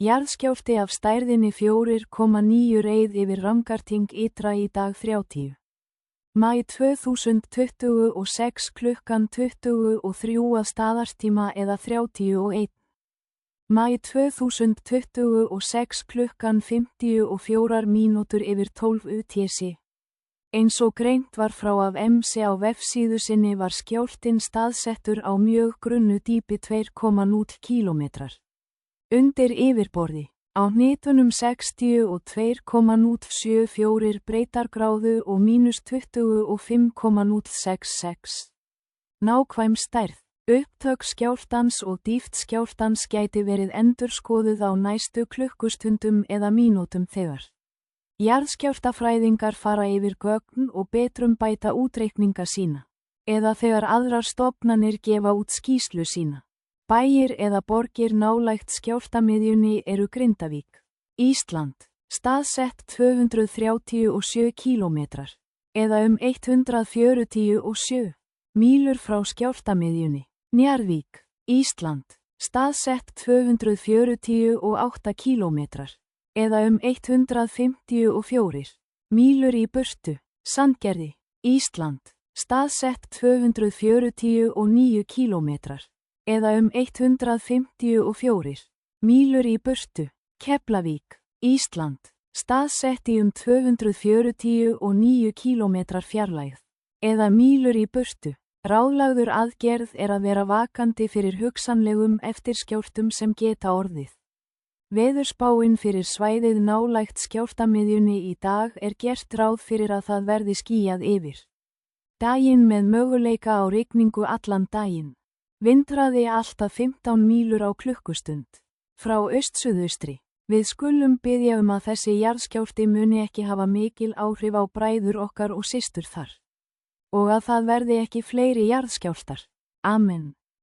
Jarðskjálfti af stærðinni 4,9 reið yfir Ramgarting ytra í dag 30. Maí 2026 klukkan 23 að staðarstíma eða 31. Maí 2026 klukkan 54 mínútur yfir 12 UTC. Eins og greint var frá af MC á vefsíðu sinni var skjálftinn staðsettur á mjög grunnu dýpi 2,0 km. Undir yfirborði, á hnitunum 62,074 breytargráðu og -25,066. Nákvæm stærð, upptök skjálftans og dýpt skjálftans gæti verið endurskoðuð á næstu klukkustundum eða mínútum þegar jarðskjálftafræðingar fara yfir gögn og betrumbæta útreikninga sína, eða þegar aðrar stofnanir gefa út skýrslu sína. Bæir eða borgir nálægt skjálftamiðjunni eru Grindavík, Ísland, staðsett 237 km, eða 147 mílur frá skjálftamiðjunni. Njarðvík, Ísland, staðsett 248 km, eða 154 mílur í burtu. Sandgerði, Ísland, staðsett 249 km, eða 154 mílur í burtu. Keflavík, Ísland, staðsett í 249 km fjarlægð, eða mílur í burtu. Ráðlagður aðgerð að vera vakandi fyrir hugsanlegum eftirskjálftum sem geta orðið. Veðurspáin fyrir svæðið nálægt skjálftamiðjunni í dag gert ráð fyrir að það verði skýjað yfir daginn með möguleika á rigningu allan daginn. Vindhraði allt að 15 mílur á klukkustund. Frá austsuðaustri. Við skulum biðja að þessi jarðskjálfti muni ekki hafa mikil áhrif á bræður okkar og systur þar. Og að það verði ekki fleiri jarðskjálftar. Amen.